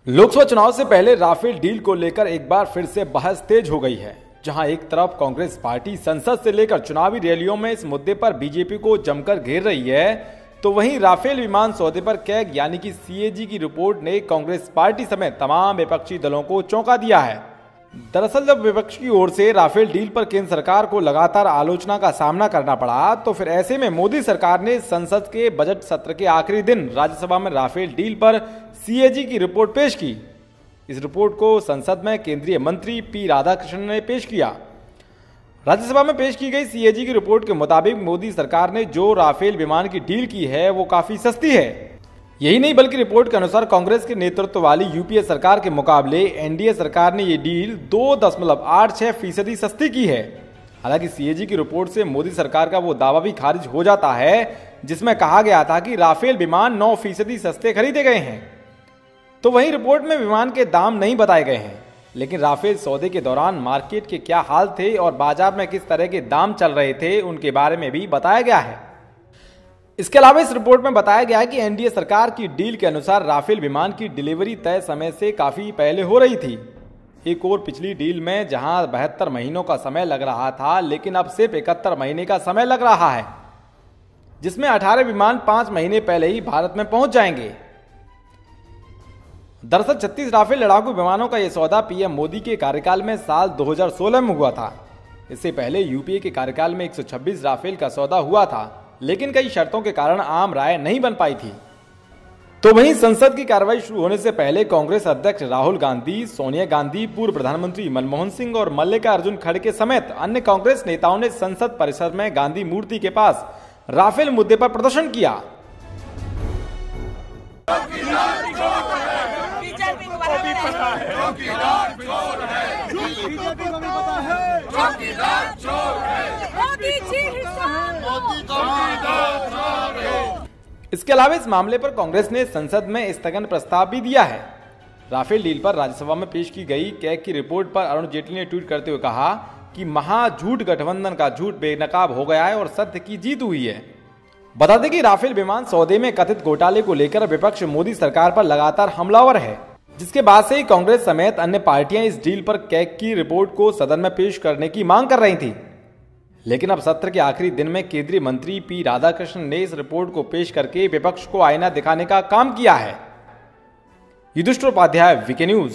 लोकसभा चुनाव से पहले राफेल डील को लेकर एक बार फिर से बहस तेज हो गई है। जहां एक तरफ कांग्रेस पार्टी संसद से लेकर चुनावी रैलियों में इस मुद्दे पर बीजेपी को जमकर घेर रही है, तो वहीं राफेल विमान सौदे पर कैग यानी कि सीएजी की रिपोर्ट ने कांग्रेस पार्टी समेत तमाम विपक्षी दलों को चौंका दिया है। दरअसल जब विपक्ष की ओर से राफेल डील पर केंद्र सरकार को लगातार आलोचना का सामना करना पड़ा, तो फिर ऐसे में मोदी सरकार ने संसद के बजट सत्र के आखिरी दिन राज्यसभा में राफेल डील पर सीएजी की रिपोर्ट पेश की। इस रिपोर्ट को संसद में केंद्रीय मंत्री पी राधाकृष्णन ने पेश किया। राज्यसभा में पेश की गई सीएजी की रिपोर्ट के मुताबिक मोदी सरकार ने जो राफेल विमान की डील की है वो काफी सस्ती है। यही नहीं बल्कि रिपोर्ट के अनुसार कांग्रेस के नेतृत्व वाली यूपीए सरकार के मुकाबले एनडीए सरकार ने ये डील 2.86% सस्ती की है। हालांकि सीएजी की रिपोर्ट से मोदी सरकार का वो दावा भी खारिज हो जाता है जिसमें कहा गया था कि राफेल विमान 9% सस्ते खरीदे गए हैं। तो वहीं रिपोर्ट में विमान के दाम नहीं बताए गए हैं, लेकिन राफेल सौदे के दौरान मार्केट के क्या हाल थे और बाजार में किस तरह के दाम चल रहे थे उनके बारे में भी बताया गया है। इसके अलावा इस रिपोर्ट में बताया गया है कि एनडीए सरकार की डील के अनुसार राफेल विमान की डिलीवरी तय समय से काफी पहले हो रही थी। एक और पिछली डील में जहां 72 महीनों का समय लग रहा था, लेकिन अब सिर्फ 71 महीने का समय लग रहा है, जिसमें 18 विमान 5 महीने पहले ही भारत में पहुंच जाएंगे। दरअसल 36 राफेल लड़ाकू विमानों का यह सौदा पीएम मोदी के कार्यकाल में साल 2016 में हुआ था। इससे पहले यूपीए के कार्यकाल में 126 राफेल का सौदा हुआ था, लेकिन कई शर्तों के कारण आम राय नहीं बन पाई थी। तो वहीं संसद की कार्रवाई शुरू होने से पहले कांग्रेस अध्यक्ष राहुल गांधी, सोनिया गांधी, पूर्व प्रधानमंत्री मनमोहन सिंह और मल्लिकार्जुन खड़गे समेत अन्य कांग्रेस नेताओं ने संसद परिसर में गांधी मूर्ति के पास राफेल मुद्दे पर प्रदर्शन किया। इसके अलावा इस मामले पर कांग्रेस ने संसद में स्थगन प्रस्ताव भी दिया है। राफेल डील पर राज्यसभा में पेश की गई कैग की रिपोर्ट पर अरुण जेटली ने ट्वीट करते हुए कहा कि महाझूठ गठबंधन का झूठ बेनकाब हो गया है और सत्य की जीत हुई है। बता दें कि राफेल विमान सौदे में कथित घोटाले को लेकर विपक्ष मोदी सरकार पर लगातार हमलावर है, जिसके बाद से ही कांग्रेस समेत अन्य पार्टियां इस डील पर कैग की रिपोर्ट को सदन में पेश करने की मांग कर रही थी। लेकिन अब सत्र के आखिरी दिन में केंद्रीय मंत्री पी राधाकृष्णन ने इस रिपोर्ट को पेश करके विपक्ष को आईना दिखाने का काम किया है। Yudhishthir Upadhyay, VK news.